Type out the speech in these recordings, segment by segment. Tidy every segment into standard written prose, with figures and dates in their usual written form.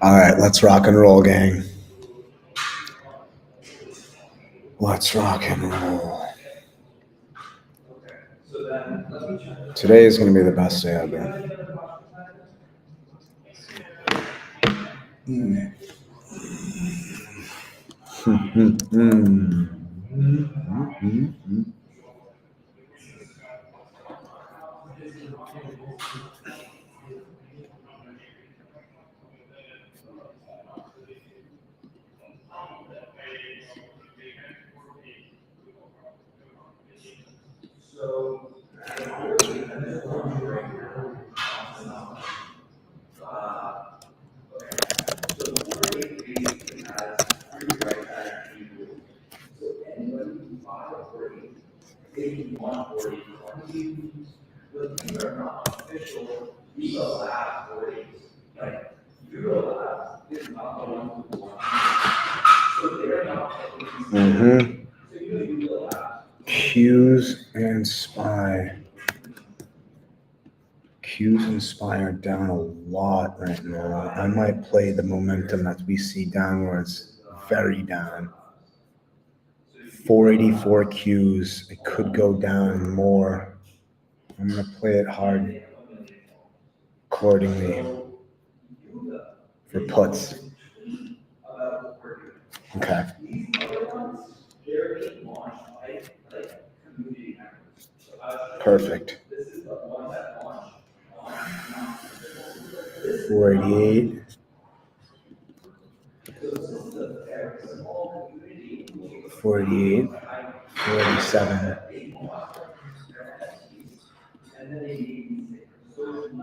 All right, let's rock and roll, gang. Let's rock and roll. Today is going to be the best day ever. Q's and SPY. Q's and SPY are down a lot right now. I might play the momentum that we see downwards very down. 484 Q's. It could go down more. I'm going to play it hard accordingly for puts. Okay. Perfect. 488. 488. 487.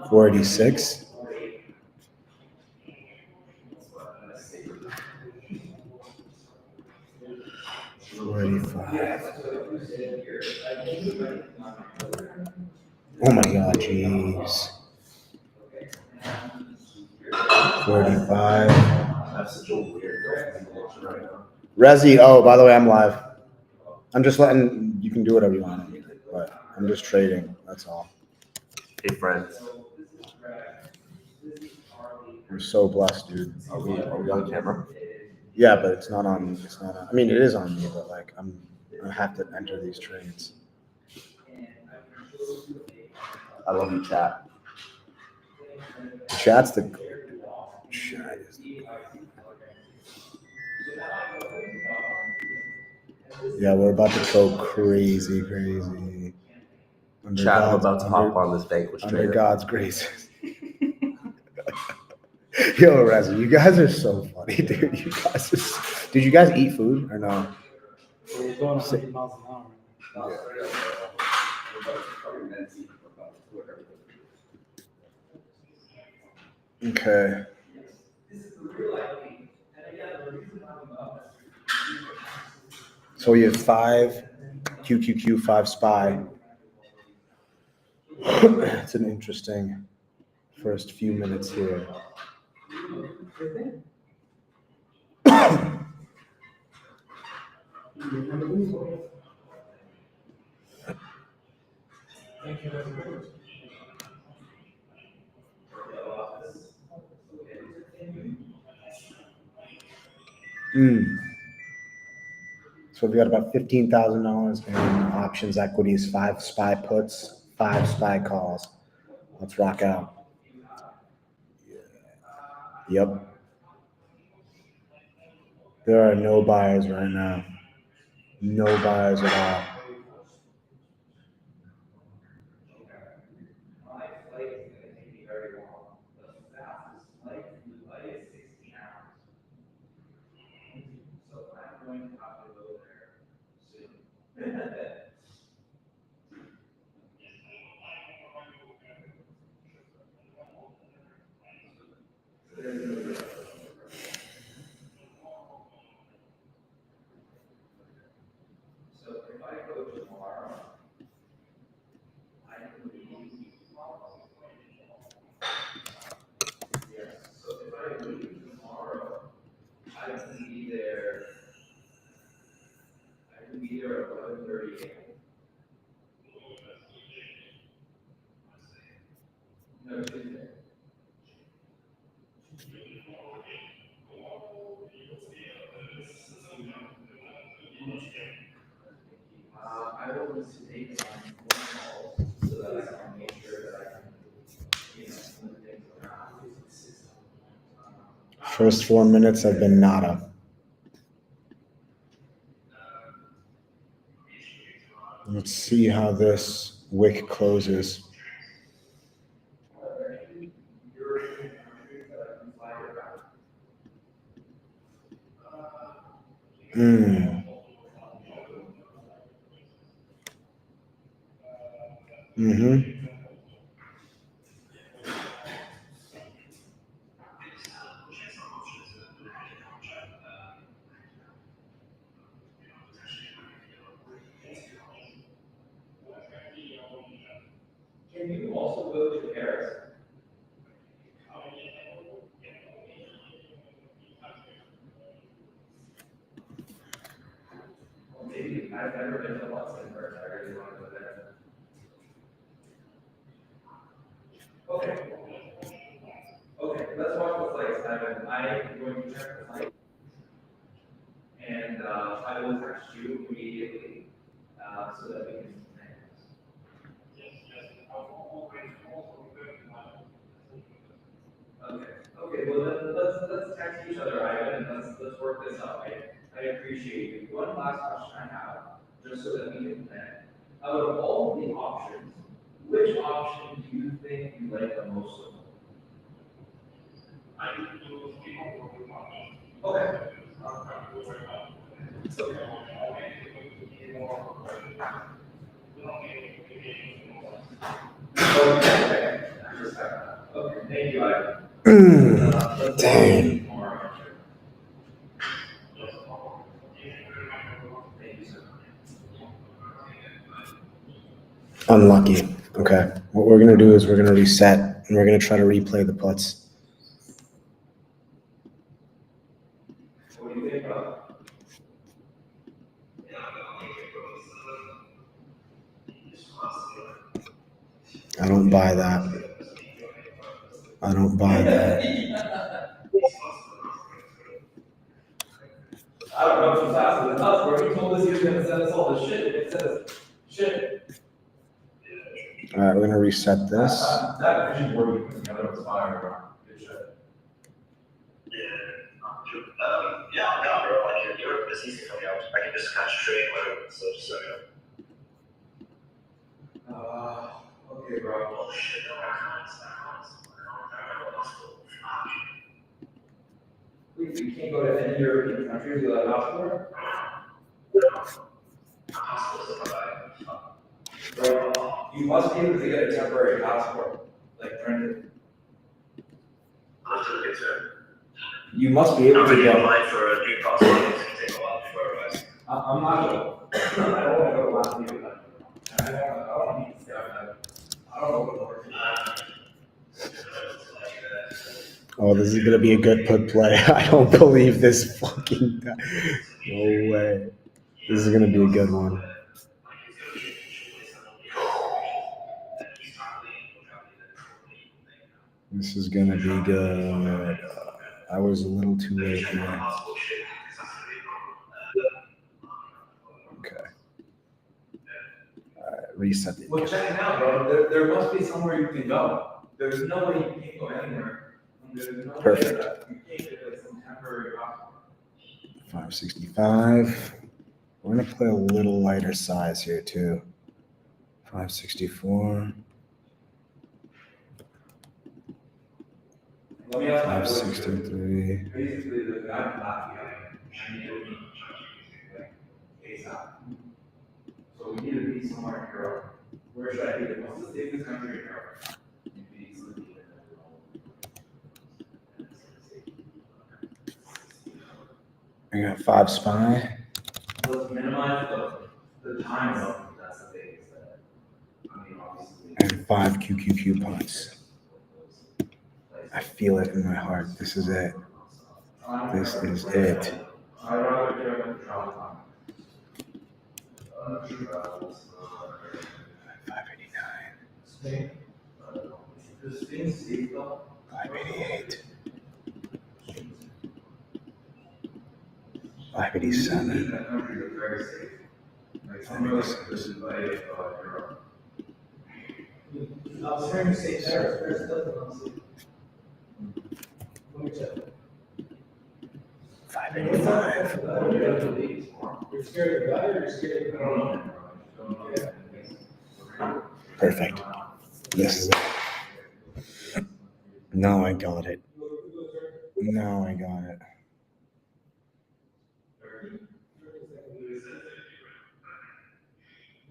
486. 485. Oh my god, jeez. 45. That's such a weird right now. Resi, oh, by the way, I'm live. I'm just letting, you can do whatever you want, but I'm just trading, that's all. Hey, friends. You're so blessed, dude. Are we on camera? Yeah, but it's not on, I mean, it is on me, but like, I have to enter these trades. I love you, chat. The chat's the chat is the yeah, we're about to go crazy. Chat, I'm about to hop on this Vanquish under trader. God's grace. Yo, Reza, you guys are so funny, dude. You guys are. Did you guys eat food or no? We're going 100 miles an hour. Okay. So you have 5 QQQ, 5 SPY. It's an interesting first few minutes here. So we got about $15,000 in options equities, 5 SPY puts, 5 SPY calls. Let's rock out. Yep. There are no buyers right now. No buyers at all. First 4 minutes have been nada. Let's see how this wick closes. Mm-hmm. Can you also go to Paris? Well, maybe I've never been to Luxembourg. I really want to go there. Okay. Okay, let's watch the flights, Evan. I'm going to check the flight. And I will text you immediately so that we can. Okay, well then let's text each other, Ivan, and let's work this out. I appreciate you. One last question I have, just so that we can plan. Out of all the options, which option do you think you like the most of them? Okay. It's okay. Okay, thank you, Ivan. Dang. Unlucky. Okay. What we're gonna do is we're gonna reset and we're gonna try to replay the putts. What do you think about? I don't buy that. I don't buy that. I don't know if he's asking us, where he told us he was gonna send us all the shit, it says shit. All right, we're gonna reset this. That vision board you put together was fire, bro. Good shit. Yeah, no, bro, like you're it's easy for me. I can just concentrate, whatever, so just so you know. Okay, bro. Oh shit, no, I can't. We can't go to any European countries without a passport? Bro, you must be able to get a temporary passport, like printed. I'll have to look into it. You must be able to Already get. applied for a new passport, it's gonna take a while before it arrives. I'm not gonna, I don't wanna go last year. I don't need to stay on that. I don't know what the word is. Oh, this is gonna be a good put play. I don't believe this fucking. No way. This is gonna be a good one. This is gonna be good. I was a little too late here. Okay. All right, reset the Well, check it out, bro. There must be somewhere you can go. There's no way you can't go anywhere. There's no way Perfect. that you can't get like some temporary passport. 565. We're gonna play a little lighter size here too. 564. Let me ask my boys. 563. Basically, the guy in Latvia, I need to meet ASAP. So we need to be somewhere in Europe. Where should I be? What's the safest country in Europe? I got 5 spy Let's minimize the time zone. That's the thing. I mean, obviously. and 5 QQQ putts. I feel it in my heart. This is it. This is it. I'd rather do it with travel time. 589. This thing safe though. 588. 587. I was hearing you say Paris, Paris doesn't want to see. Let me check. 585. You're scared of God or you're scared of Perfect. This is it. Now I got it. Now I got it.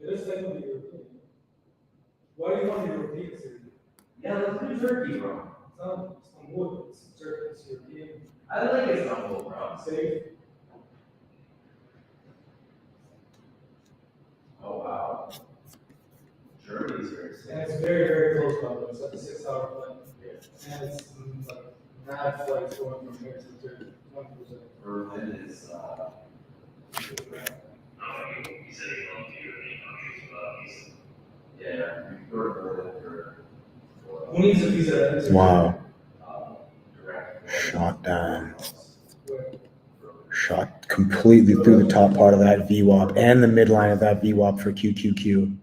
This thing will be European. Why do you want to European series? Yeah, let's do Turkey, bro. It's not wood, it's Turkey, it's European. I like Istanbul, bro. Safe. Oh, wow. Germany's very safe. And it's very, very close, by the way. It's like a 6-hour flight. And it's like mad flights going from here to Turkey. 100%. Berlin is, You said you don't do European countries without visa. yeah, you go to Berlin Who needs a visa? to enter? Wow. direct. Shot down. Where? Shot completely through the top part of that VWAP and the midline of that VWAP for QQQ.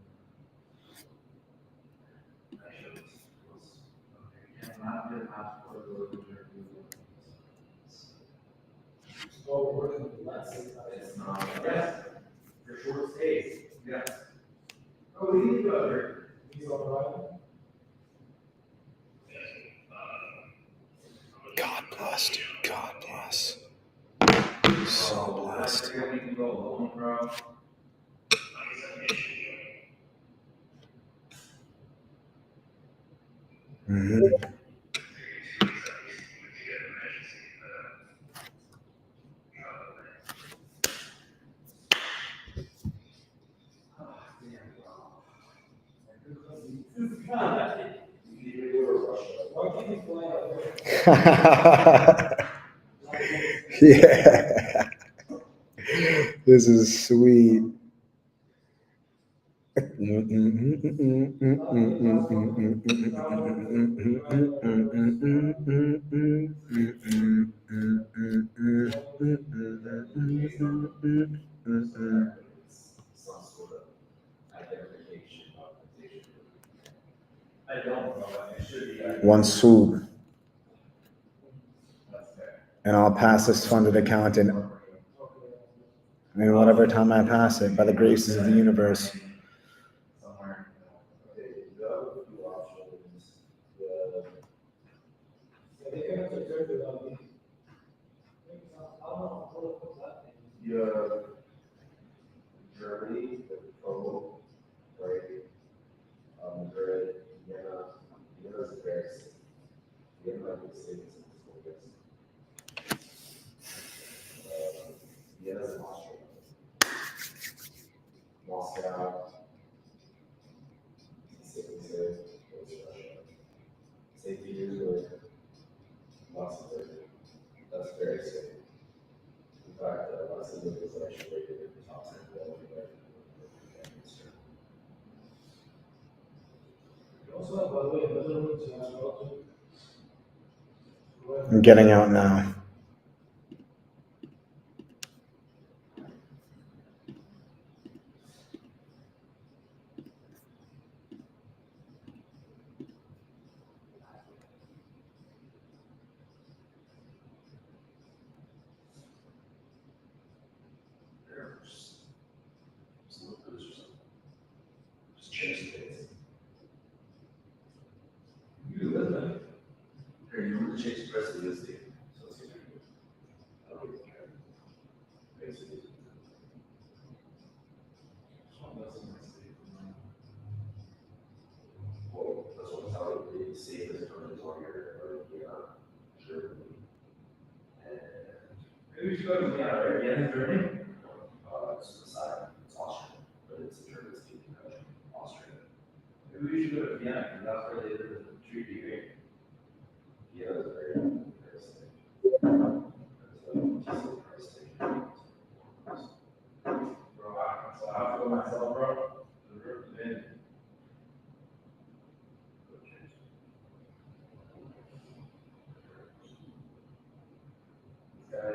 Oh, we're in the last 6 hours. It's not, yes, for short stays, yes. Oh, we need to go there. Visa on arrival? God bless, dude. God bless. So blessed. We can go alone, bro. Mhm. Why can't you fly out there? Yeah. This is sweet. Some sort of identification, documentation. I don't know, it should be. One swoop, That's fair. and I'll pass this funded accountant. I mean, whatever time I pass it, by the graces of the universe. Somewhere. Yeah, they can enter Turkey without me. I don't know, what's that thing? You have Germany, the Congo, right? Madrid, Vienna. Vienna's a very city. Vienna, I would say, is a focus. Vienna's in Austria. Moscow. St. Petersburg, Russia. St. Petersburg, Luxembourg. That's very safe. In fact, Luxembourg is actually rated in the top 10 quality by You also have, by the way, Netherlands, you have Belgium. I'm getting out now. Just change the dates. You do that, man. Here, you want to change the rest of this day. So it's gonna be good. I don't even care. Basically. Well, that's what I'm telling you, the safest countries on here are Vienna, Germany, and, Maybe we should go to Vienna, right? Vienna, Germany? it's the side, it's Austria, but it's a German speaking country, Austria. Maybe we should go to Vienna, because that's where they did the treaty, right? Vienna is very, very safe. There's a decent price station. Bro, so I have to go myself, bro. The roof is in. This guy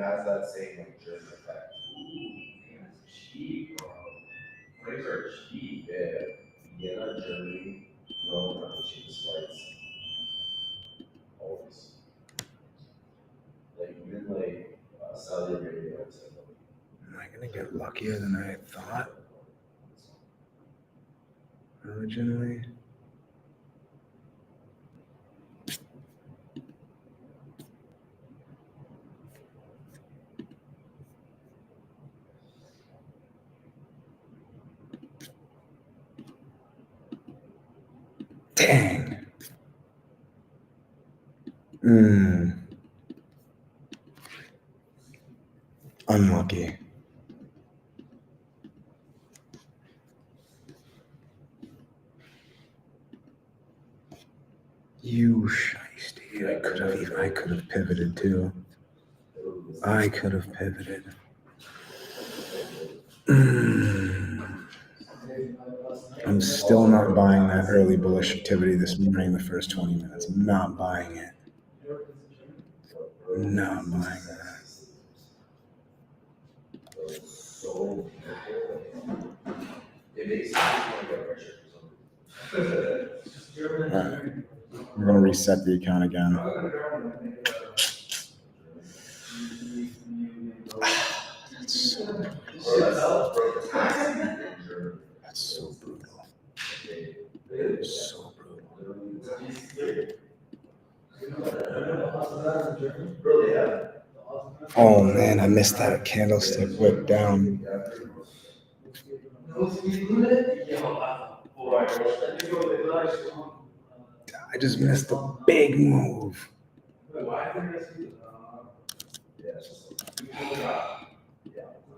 has that same like German effect. Damn, it's cheap, bro. Flights are cheap. Yeah, Vienna, Germany, Rome are the cheapest flights. Always. Like even like Saudi Arabia, it's like, Am I gonna get luckier than I thought originally? Dang. Unlucky. You shiesty. I could have pivoted too. I could have pivoted. I'm still not buying that early bullish activity this morning, the first 20 minutes. I'm not buying it. Not buying that. so it makes you feel like pressure for some Alright. We're gonna reset the account again. That's so brutal. So brutal. Oh man, I missed that candlestick wick down. I just missed a big move.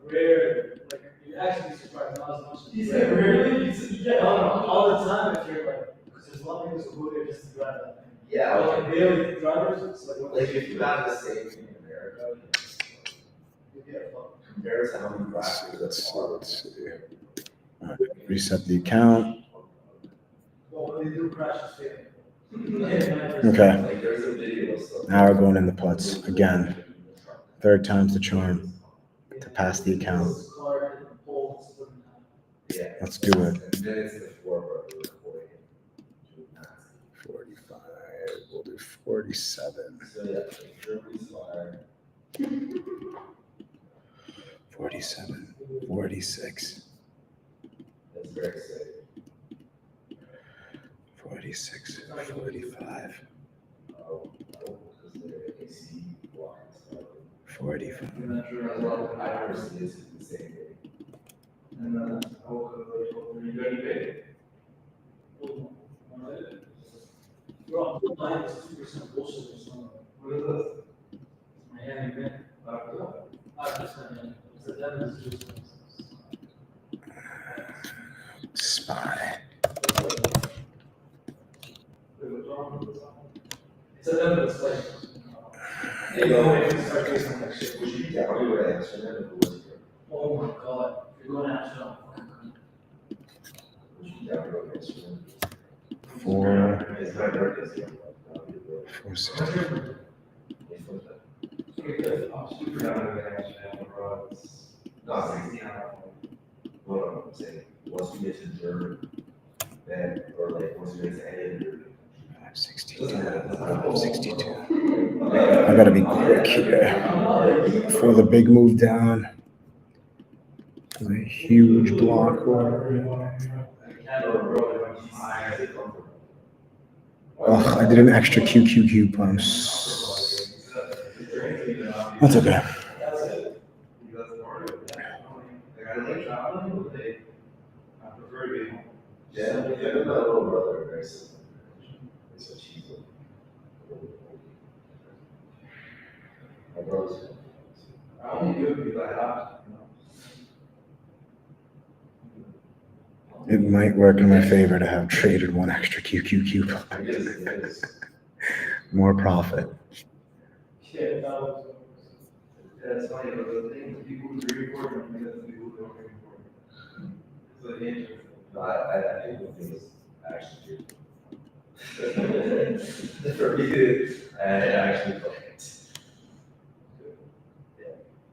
Rare, like, you actually surprised not as much. Really? Yeah, all the time if you're like, because there's a lot of people who go there just to drive that thing. Yeah, Like, daily drivers, it's like if you have the same thing in America, you get fucked. compared to how many Let's see. Alright, reset the account. Well, when they do crash, it's failing. Okay, like there's a video of stuff. now we're going in the putts again. Third time's the charm to pass the account. Yeah. Let's do it. And then it's the four, bro, you're recording it. 45. We'll do 47. So yeah, like Germany's fire. 47. 46. That's very safe. 46. 45. Oh, because they're AC blinds. 45. I personally is the same thing. And then, you got any pay? Bro, I'm buying this 2% bullshit or something. What is this? Miami Mint. Just Miami. It's a Devon's juice. Spy. It's a Devon's place. Hey, go away and start tasting that shit. Would you down your answer then if it was here? Oh my god, if you're going to ask them. Would you down your answer then? 4. It's my birthday, so 460. No, I'm saying, once you get to Germany, then, or like, once you get to any of your 62. 62. I gotta be quick here. For the big move down. A huge block order. Oh, I did an extra QQQ pumps. That's okay. Yeah, my little brother, very similar. It's a cheese. My brother's. I only do it because I have to. It might work in my favor to have traded one extra QQQ pump. It is. More profit. Yeah, that was. That's funny, but the thing is, people who re-record them, because people who don't re-record. It's like interesting. No, I think it's actually true. For me, I actually like it. Yeah.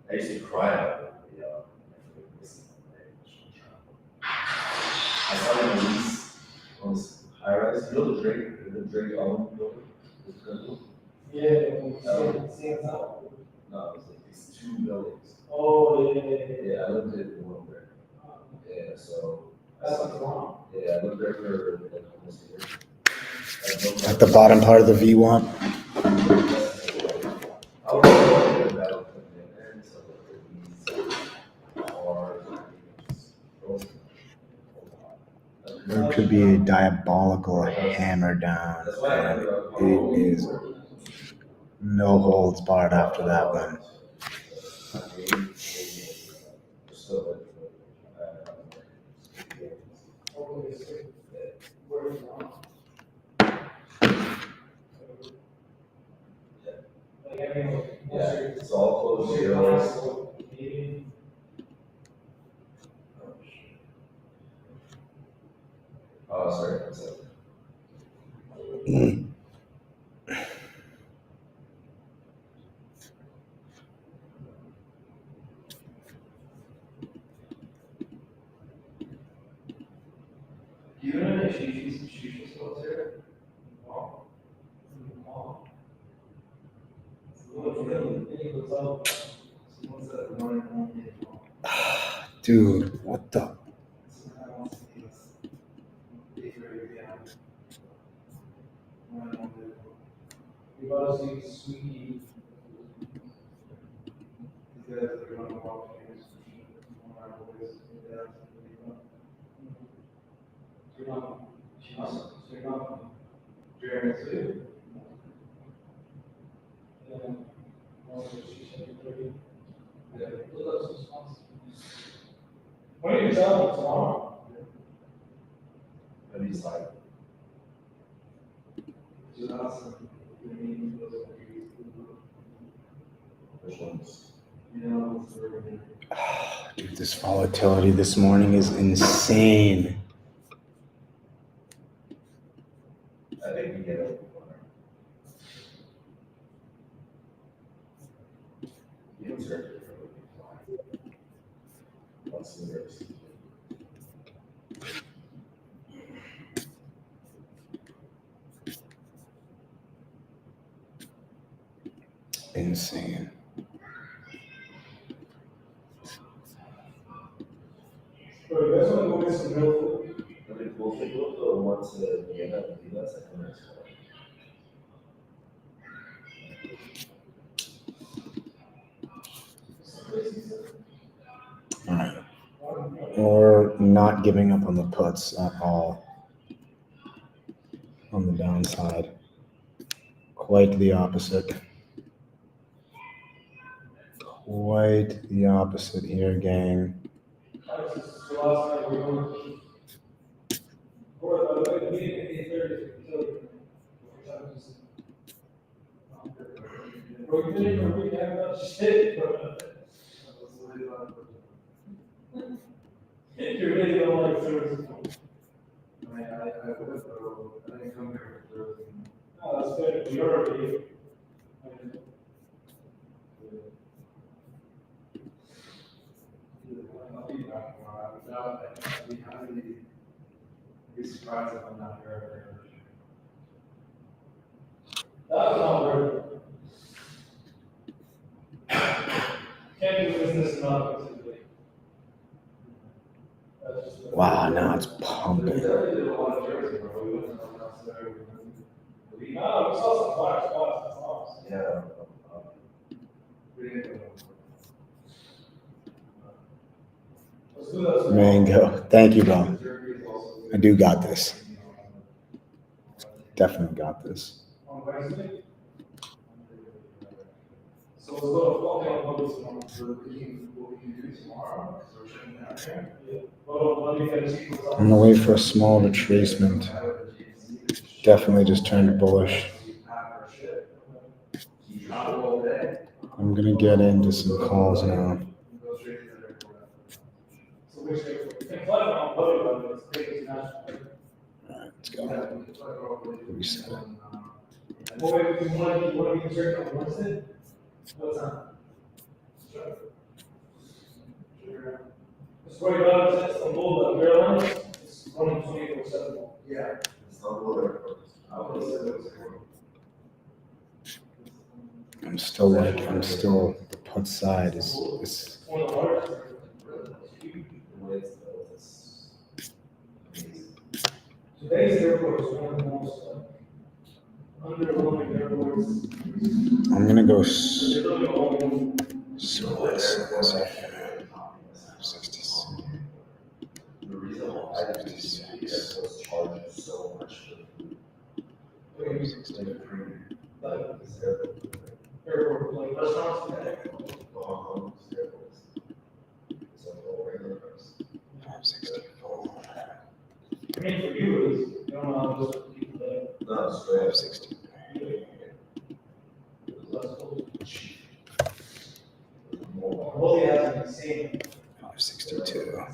I used to cry out, I saw him release on this high rise, you know the Drake album building? No, it was like these two buildings. Oh, yeah. Yeah, I lived in one there. Yeah, so. That's what's wrong. Yeah, I lived there for like almost a year. At the bottom part of the V1. I was thinking about putting it there, so like these cars, There could be a diabolical hammer down, and it is no holds barred after that one. Yeah, it's all closed zeros. Oh, sorry, what's that? You know that she's still there? Wow. Wow. Dude, what the? What are you telling tomorrow? And he's like, which ones? Dude, this volatility this morning is insane. I think we get it. You observe it for once in the years. Insane. Bro, you guys want to go get some real food? Really cool thing, though, once the end of the US, I think All right. Or not giving up on the puts at all on the downside. Quite the opposite. Quite the opposite here, gang. You really don't like service. I didn't come here for Thursday. Oh, that's good. You're already here. Be surprised if I'm not here. That was not worth it. Can't do business not particularly. Wow, now it's pumping. No, we saw some fire spots, that's awesome. Yeah. Let's do that. Mango. Thank you, bro. I do got this. Definitely got this. On Wednesday? So let's go to Fall Town Public tomorrow. What we can do tomorrow, because we're shutting down here. Yeah. Well, let me get a seat. I'm gonna wait for a small retracement. Definitely just turned bullish. I'm gonna get into some calls now. So which day? We can fly around, but it's big international. Alright, let's go. Reset it. Well, wait, you want to be concerned on Wednesday? What time? Sure. It's $40 Istanbul, but Airlines, it's running 24/7. Yeah. Istanbul Airport. I would say it was I'm still, the put side is, It's one of the largest. Today's airport is one of the most underwhelming airports. I'm gonna go They really all- so let's see, 66. The reason why I didn't see the airports charging so much for food. Like this Airport, like restaurants, Hong Kong's airports. It's like all regular price. 564. I mean, for you, it's, you don't know how those people there. No, straight up 560. Both they have the same. 562.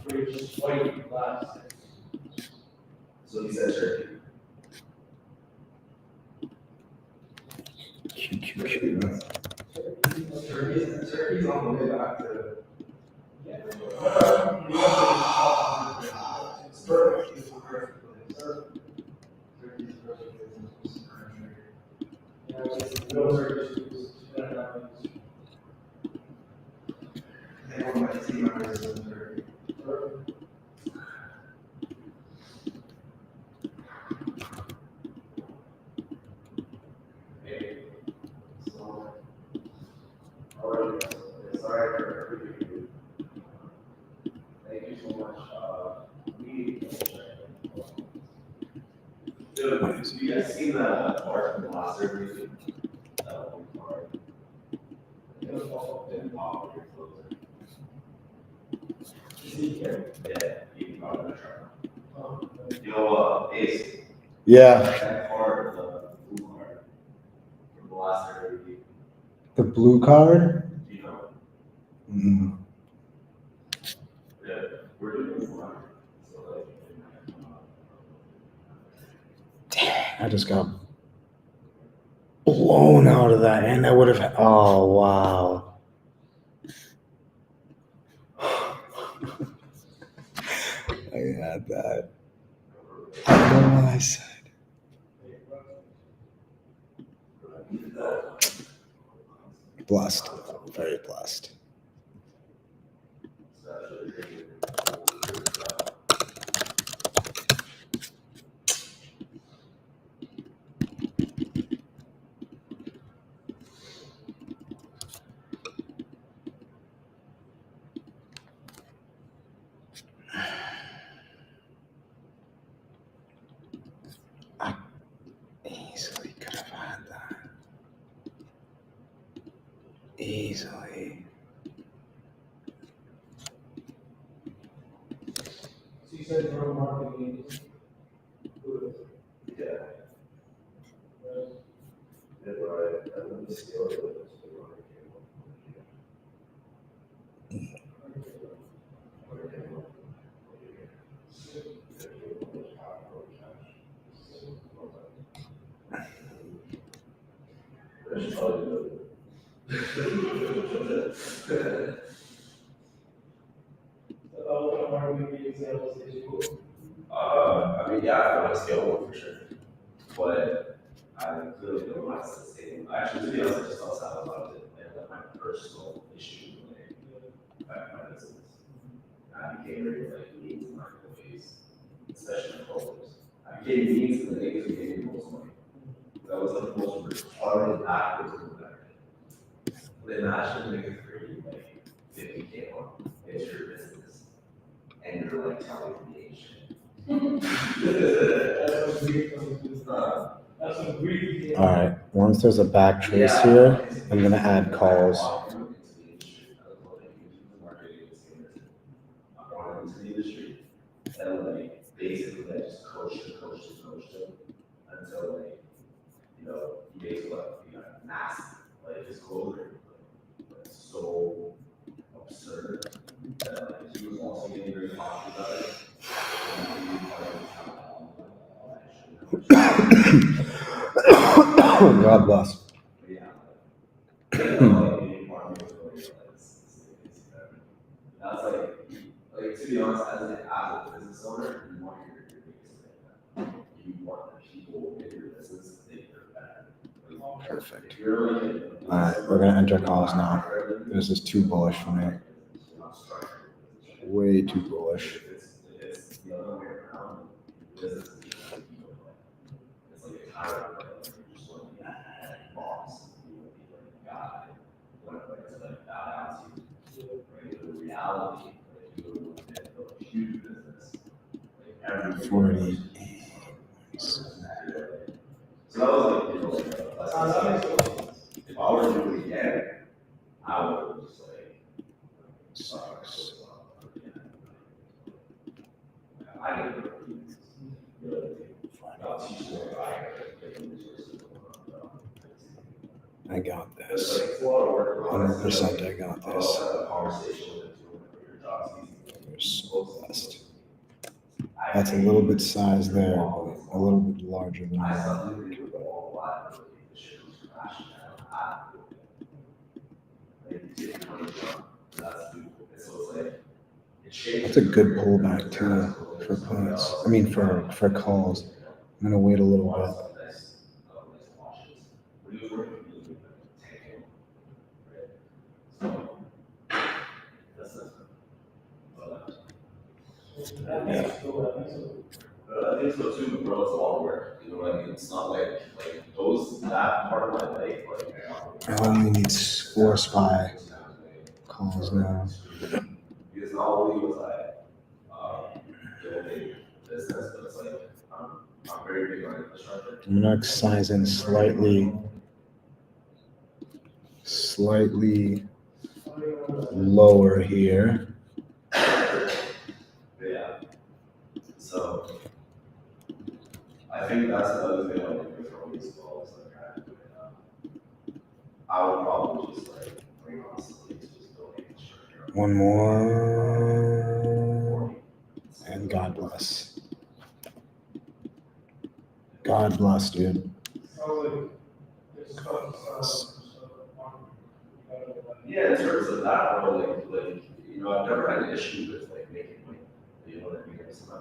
Bridge, white, glass. So he said Turkey. QQQ. Turkey's on the way back to. It's perfect. It's perfect. Turkey's perfect. And one of my team members is in Turkey. So, how are you guys? Sorry for everything. Thank you so much. Dude, have you guys seen the art from the last surgery? That one part. It was also been popular closer. Yeah, you can probably not try. Yo, Ace, Yeah, that card, the blue card from the last surgery, the blue card. do you know? Mm. Yeah, we're doing one. So like, I just got blown out of that, and I would have. Oh wow! I had that. I don't know what I said. Blessed, very blessed. I easily could have had that. Easily. So you said your marketing. yeah. Yeah, right. I love the skill of it. What marketing examples did you? I mean, yeah, I want to scale one for sure, but I clearly don't want to sustain. Actually, to be honest, I just thought sad about it, and like my personal issue, like my business. I became very like mean to my employees, especially my coworkers. I became mean to the niggas who gave me the most money. That was like the most retarded act of the back. But imagine niggas for you like 50K a month. It's your business, and you're like telling me shit. That's what we. All right. Once there's a back trace here, I'm gonna add calls. And like basically I just coached him until like, you know, he basically like, you got massive, like his clothing, like so absurd that like he was also getting very cautious about it. God bless. Yeah. be honest, as a business owner, you want your biggest thing. You want the people in your business to think they're better. Perfect. If you're really. All right, we're gonna enter calls now. This is too bullish for me. Way too bullish. It's the other way around. Business is just like, it's like a tyrant, like you just want to be a boss. You want to be like a guy. It's like bow down to you. Right? The reality, like you go to a huge business. Like every 40. So that was like, if I were to do it again, I would just like, I didn't really I got this. 100% I got this. You're so blessed. That's a little bit size there, but a little bit larger than that. That's a good pullback too for puts. I mean for calls. I'm gonna wait a little bit. I think so too, bro. It's a lot of work. You know what I mean? It's not like that part of my life. Like I only need 4 SPY calls now. Because not only was I building business, but it's like I'm very big on infrastructure. I'm gonna size in slightly lower here. Yeah. So I think that's another thing I like with all these calls. Like I would probably just like bring on somebody to just build infrastructure. One more. And God bless. God bless, dude. God bless. Yeah, in terms of that, or like you know, I've never had an issue with like making money. You know what I mean? It's not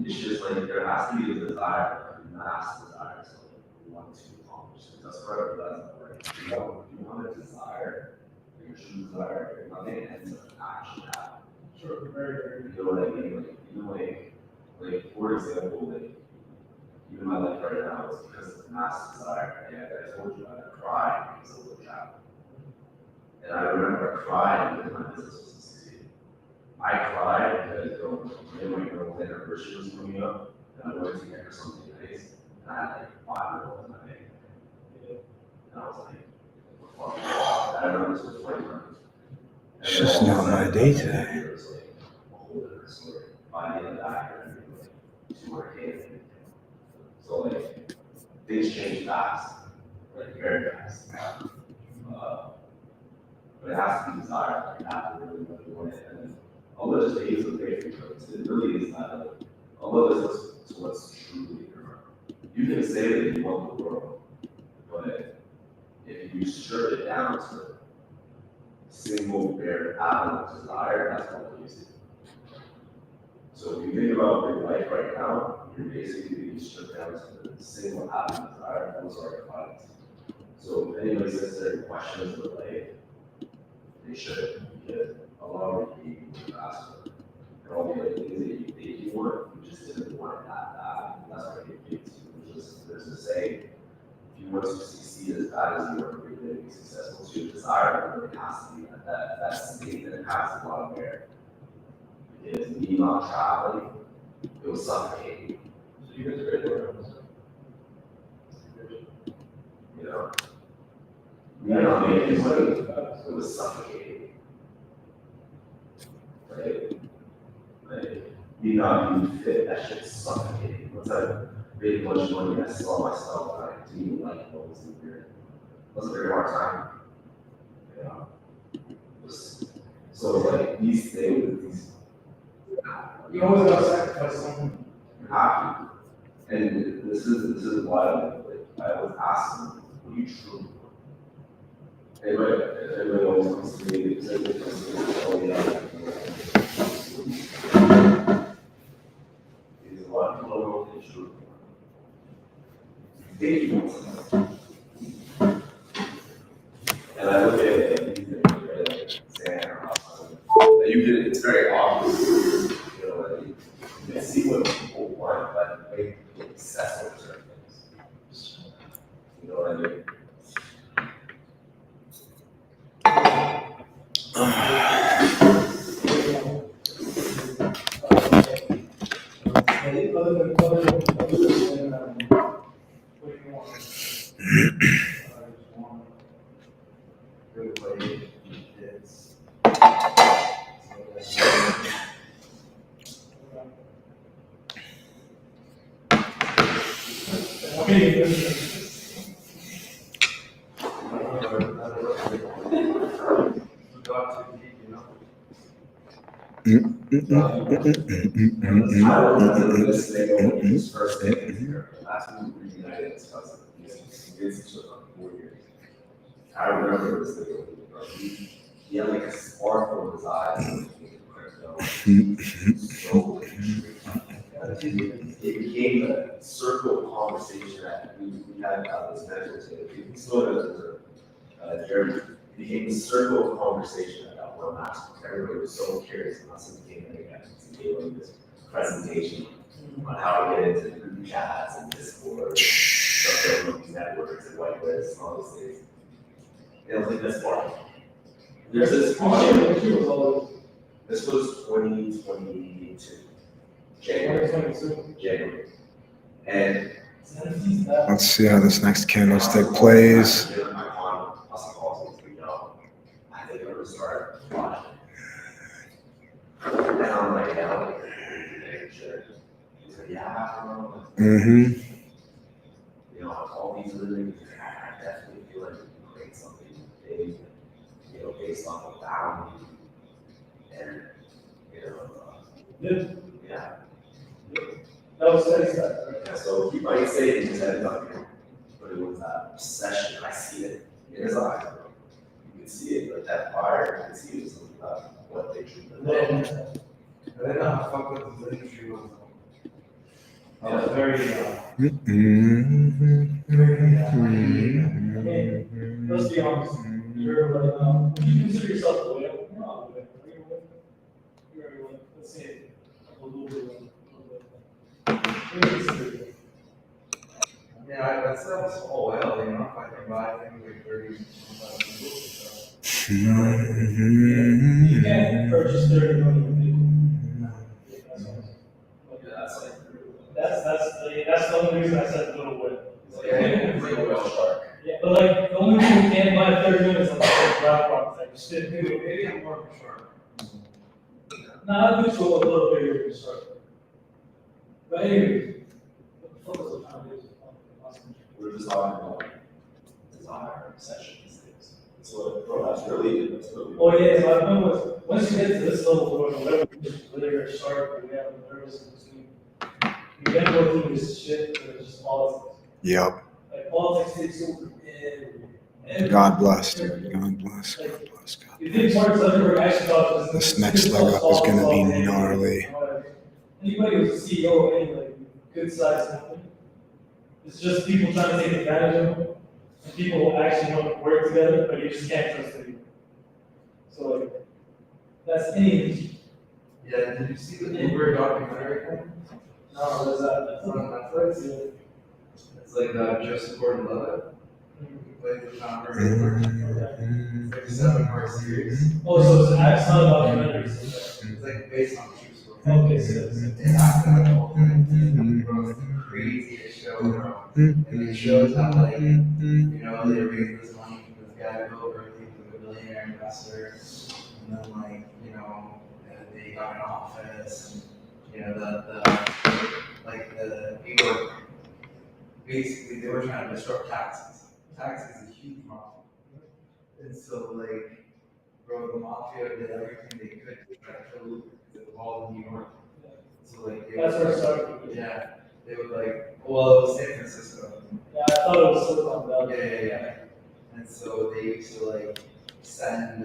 it's just like there has to be a desire, a mass desire, so like you want to accomplish it. That's part of that's right. You want a desire, your true desire, nothing ends up actually happening. Sure, very. You know what I mean? Like even like for example, like even my life right now is because of mass desire. Yeah, I told you I cried because of the job. And I remember crying because my business was succeeding. I cried because my girl's anniversary was coming up, and I wanted to get her something nice, and I had like $5 in my bank. And I was like, fuck, I remember this was 20 months. It's just not my day today. It was like a whole different story. By the end of that year, I made like $200K. So like things change fast, like very fast. But it has to be desired, like you have to really want it. And although it just pays the pay for it, it really is not like, although this is what's truly your, you can say that you want the world, but if you strip it down to single bare atom of desire, that's what you see. So if you think about your life right now, you're basically being stripped down to the single atom of desire, those are your clients. So if anybody says there are questions of life, they should, because a lot of people ask for, and all the other things that you think you want, you just didn't want it that bad. That's why you get to. There's a saying, if you want to succeed as bad as you want to be successful, so your desire really has to be that state that it has a lot of merit. Because me not traveling, it was suffocating. So you guys are ready for it? You know? Me not making money, it was suffocating. Right? Like, me not being fit, that shit's suffocating. Once I made a bunch of money, I saw myself, and I didn't like what was in here. It was a very hard time. You know? So like these things, You always gotta sacrifice something. you have to. And this is why like I was asking, what do you truly want? Everybody always comes to me, everybody comes to me, oh yeah. There's a lot of people who don't true. And I look at it and you can saying, you can, it's very obvious, you know, like, you can see what people want, but they get obsessed with certain things. You know what I mean? Good play, it's. I remember this thing. He had like a spark over his eyes. It became a circle of conversation that we had about this mental state. We still have Jeremy. It became a circle of conversation about one mask. Everybody was so curious, and us became like this presentation on how to get into group chats and Discord, social networks and whitelists and all those things. It was like this part. There's this part. This was 2022. January. And Let's see how this next candlestick plays. I think I'm gonna start watching. And I'm like, yeah, sure. He's like, yeah, Mm-hmm. you know, all these other things, I definitely feel like we can create something big, you know, based off of value. And, you know, yeah. That was steady stuff, right? Yeah, so he might say it in his head, but it was that obsession. I see it in his eyes, bro. You can see it, like that fire, you can see it was something about what they truly I love. didn't know how fucked up the industry was. I was very, let's be honest, you're like, would you consider yourself a whale? You're not a whale. Are you a whale? You're a whale. Let's say it. A little bit. Yeah, that's a small whale, you know, if I can buy things like 30. You can't purchase 30 million people. That's the only reason I said little whale. It's like a whale shark. Yeah, but like, the only people who can't buy 30 million is like BlackRock, like, shit, dude, maybe I'm more of a shark. Nah, I'd do so a little bigger than a shark. But anyway, what the fuck was the foundation? We're just talking about desire, obsession, these things. So, bro, that's really. Oh yeah, so I remember once you get to this level, where whether you're a shark or you have a nervous system, you gotta go through this shit where it's just politics. Yep. Like politics takes over everything. God bless, dude. God bless. God bless. God. You think Mark Zuckerberg actually thought This next leg up is gonna be gnarly. Anybody who's a CEO of any like good sized company, it's just people trying to take advantage of them, and people who actually want to work together, but you just can't trust anyone. So like, that's any industry. Yeah, did you see the Uber documentary? No, there's that. It's on Netflix. It's like Joseph Gordon-Levitt. He played the founder of Uber. It's like a 7-part series. Oh, so it's not about documentaries. It's like based on true story. Okay, so It happened like the whole thing. Bro, it's the craziest show, bro. And it shows how like, you know, they raised this money for this guy Bill Berkeley, who's a billionaire investor. And then like, you know, they got an office and, you know, the people, basically they were trying to disrupt taxes. Tax is a huge problem. And so like, bro, the mafia did everything they could to try to kill Uber. It was all in New York. So like, they that's would, where it started. yeah, they would like, well, it was San Francisco. Yeah, I thought it was Silicon Valley. Yeah. And so they used to like send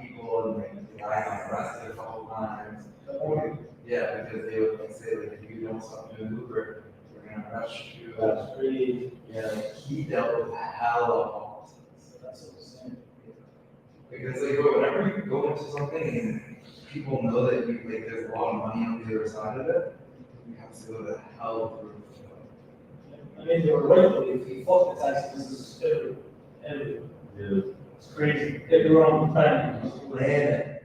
people and like the guy got arrested a couple times. Yeah, because they would like say like if you don't stop doing Uber, we're gonna arrest you. That's pretty, Yeah, like he dealt with hell of politics. that's what I'm saying. Because like whenever you go into something and people know that you like there's a lot of money on the other side of it, you have to go to hell for I mean, they were right, if you fuck the taxi business everywhere. It's crazy, everywhere on the planet. land.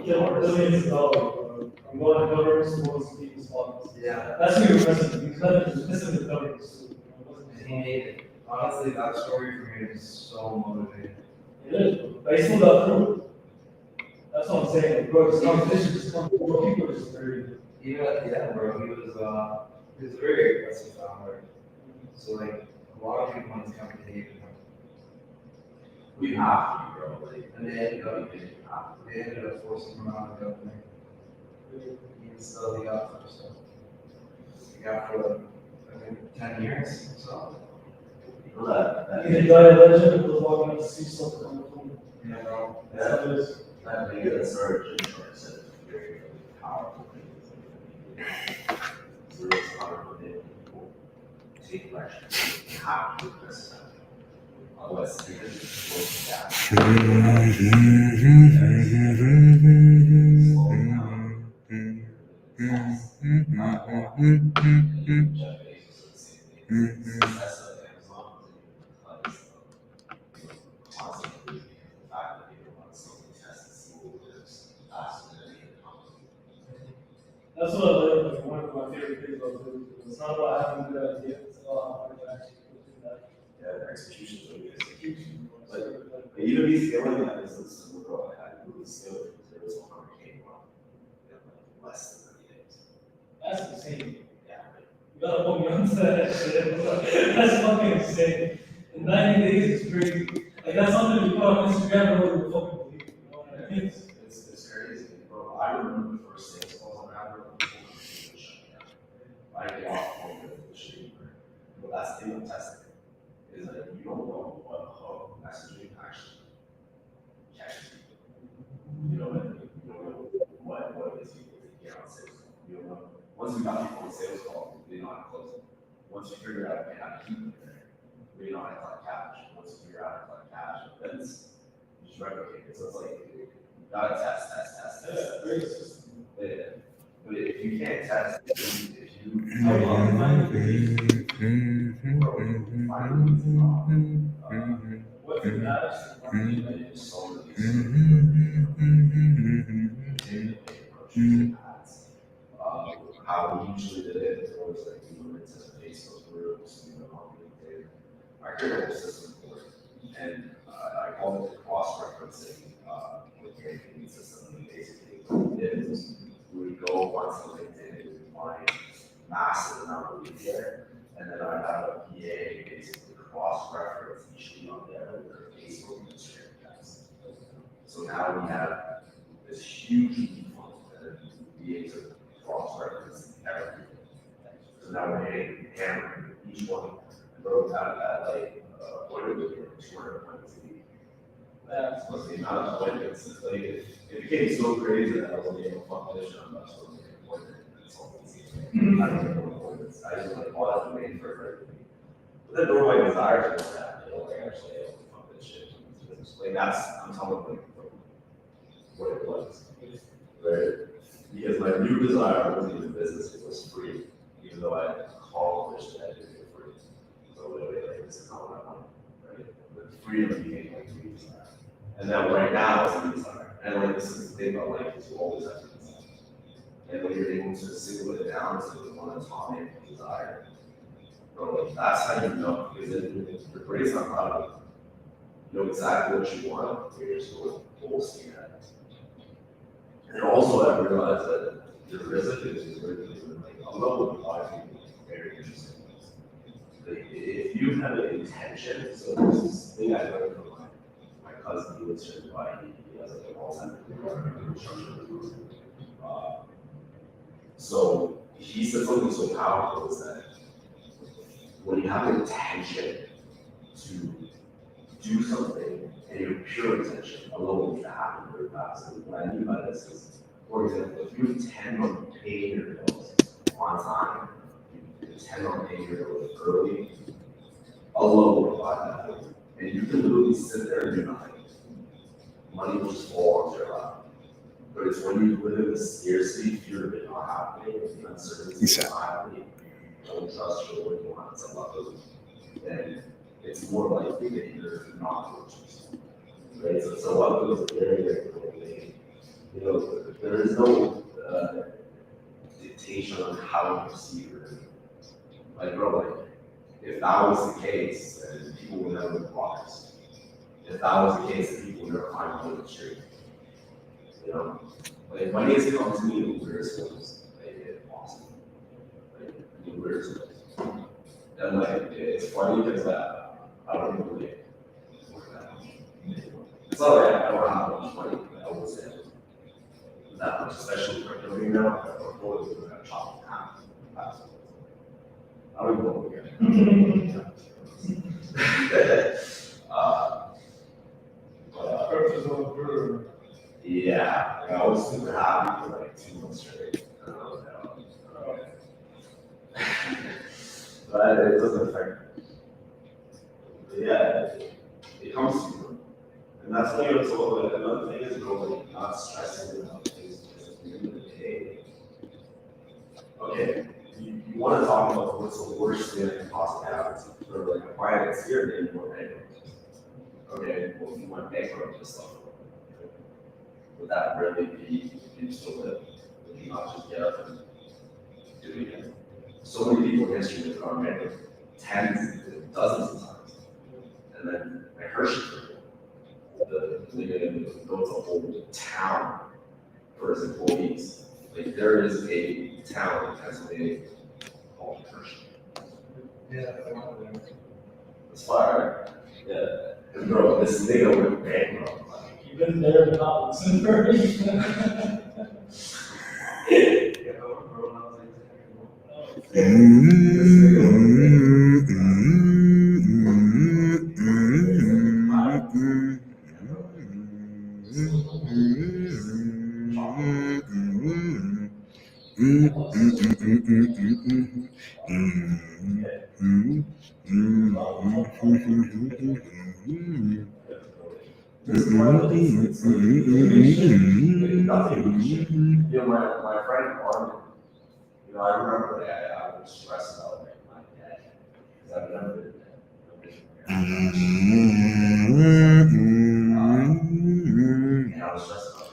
Kill billions of dollars, bro. I'm going to governments towards people's pockets. Yeah, That's who you're missing, you're missing the governments. and he made it. Honestly, that story for me is so motivating. It is, but he still got through. That's what I'm saying, bro, this competition just comes, bro, people are just very. Even at the end, bro, he was a very aggressive founder. So like a lot of people in his company hated him. We have to, bro. Like, And they ended up forcing him out of the government. He was still the author, so. He got for I think 10 years, so. people that He's a guy legend, was walking up to see something on the phone. Yeah, bro. That's how it is. that big surge in short said very powerful things. It's really powerful that people take action. You have to address that. Otherwise, you're just going down. That's what I like, like, one of my favorite things about doing. It's not about having a good idea, it's about how to actually put it that Yeah, the execution is really good. execution. But even me scaling that business in the world, I had to really scale it because there was 100K from less than 30 days. That's insane. Yeah, You gotta put me onto that shit. That's fucking insane. In 90 days, it's crazy. Like, that's something you put on Instagram, nobody would fucking believe. You know what I mean? it's crazy, bro. I remember the first sales calls I had were I get off home with the shit. But that's the thing I'm testing is that you don't know what hook messaging actually catches people. You know what I mean? You don't know what it is people to get on sales call. You don't know. Once you got people on sales call, you know how to close it. Once you figure out how to keep them there, you know how to collect cash. Once you figure out how to collect cash, then it's just replicate it. So it's like you gotta test. Yeah, great system. But if you can't test, if you How do you find the what the guys? How we usually did it is always like we went into Facebook groups, marketing data. I created a system for it, and I called it cross-referencing with the marketing system. And basically, what we did is we would go once on LinkedIn and we would find massive amount of leads there, and then I have a PA basically cross-reference each lead on there with their Facebook and Instagram accounts. So now we have this huge lead funnel that we able to cross-reference everything. So now we're hammering each one, and broke out at like point of view, 200 points a week. That's what the amount of appointments is like. It became so crazy that I wasn't able to fuck this shit. I'm not supposed to make an appointment. It's all easy. I don't make appointments. I just like all that waiting for it. But then nobody desires to do that. You know, like actually able to fuck this shit. Like that's, I'm telling you, like, what it was. Right? Because my new desire wasn't even business, it was free. Even though I accomplished that I did it for free. So literally, like, this is not what I want. Right? But freedom became like free desire. And then right now it's a desire. And like this is the thing about life is you always have to desire. And when you're able to single it down to one atomic desire, bro, like that's how you know, because your brain's not proud of it. You know exactly what you want, you're just going full steam at it. And also I realized that the risk is really like I'm not with a lot of people very interesting. Like, if you have an intention, so there's this thing I learned from my cousin, he was certified, he has like an Alzheimer's construction. So he said something so powerful is that when you have the intention to do something and your pure intention alone is to happen very fast. And what I mean by this is, for example, if you intend on paying your bills on time, you intend on paying your bills early, alone will buy that bill. And you can literally sit there and do nothing. Money will just fall onto your lap. But it's when you live in the scarcity, fear of it not happening, the uncertainty of it not happening, don't trust your what you want to love it, then it's more likely that you're not going to choose. Right? So what was a very, very important thing. You know, there is no dictation on how you perceive it. Like, bro, like, if that was the case, then people would never be blockers. If that was the case, then people would never climb on the street. You know? Like, money has come to me in the weirdest ways. Like, it's awesome. Like, in the weirdest ways. And, like, it's funny because I don't even really work that much. It's not like I don't have that much money, but I would say that much, especially for crypto right now. I don't know if we're going to chop in half. I don't even know what we're going to Purpose of brewer. yeah, like, I was super happy for like 2 months straight. But it doesn't affect me. But yeah, it comes to you. And that's why it's all like, another thing is really not stressing about things because at the end of the day, okay, you want to talk about what's the worst thing that can possibly happen for like a financier, then you went bankrupt. Okay, well, if you went bankrupt and stuff, would that really be you still live? Would you not just get up and do it again? So many people in history that are bankrupt tens, dozens of times. And then like Hershey, the built a whole town for his employees. Like there is a town in Pennsylvania called Hershey. Yeah. It's fire, right? Yeah. And bro, this nigga went bankrupt. Like, You've been there and not listened for me. You know, my friend Armin, you know, I remember that I was stressed about like my dad. Because I've never been and I was stressed about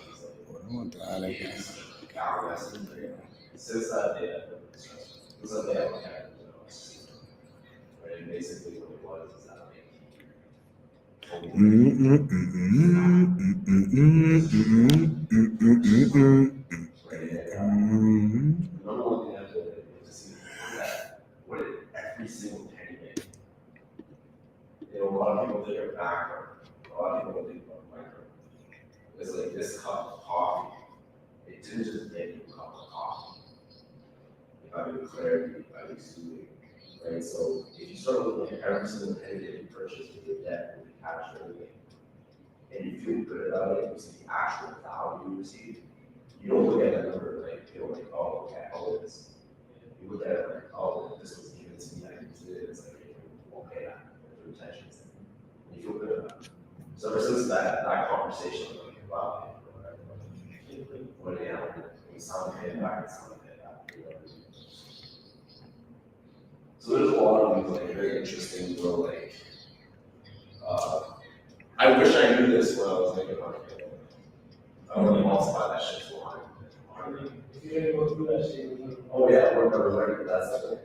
these like cow wrestling. Since that day, I've been stressed. Since that day, I had right? And basically what it was is that number one thing I have to do is to see what every single penny made. You know, a lot of people think of macro, a lot of people think about micro. It's like this cup of coffee, it didn't just make you a cup of coffee. If I do clarity, if I do soothing, right? So if you start looking at every single penny that you purchase with your debt, with your cash, everything, and you feel good about it, you see the actual value you receive, you don't look at that number like, you know, like, oh, okay, I owe this. You look at it like, oh, this was given to me, I used it, it's like, okay, that, for intentions. And you feel good about it. So ever since that conversation, I'm like, wow, when someone pay it back, it's someone pay it back. So there's a lot of these like very interesting little like, I wish I knew this when I was thinking about it. I would have multiplied that shit to 100. If you didn't go through that shit, you wouldn't. Oh yeah, we're never learning, that's the thing.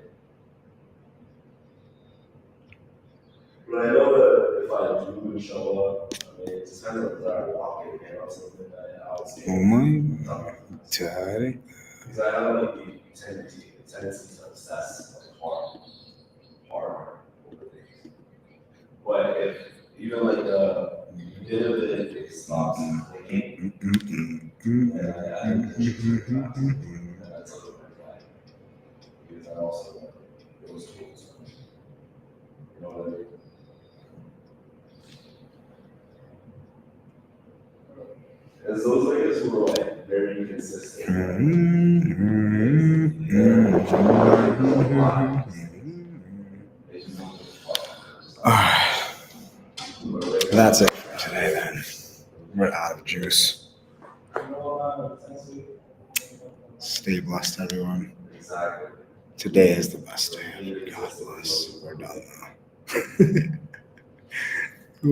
But I know that if I do show up, I mean, it's kind of that I walk in here or something, I would say. Oh my God. Because I have like the tendency to obsess like hard over things. But if even like the dividend stocks, they can't. And that's a little bit like, because I also want those tools. It's those niggas who are like very inconsistent. They just don't give a fuck. Alright, that's it for today then. We're out of juice. Stay blessed, everyone. Exactly. Today is the best day. God bless. We're done now.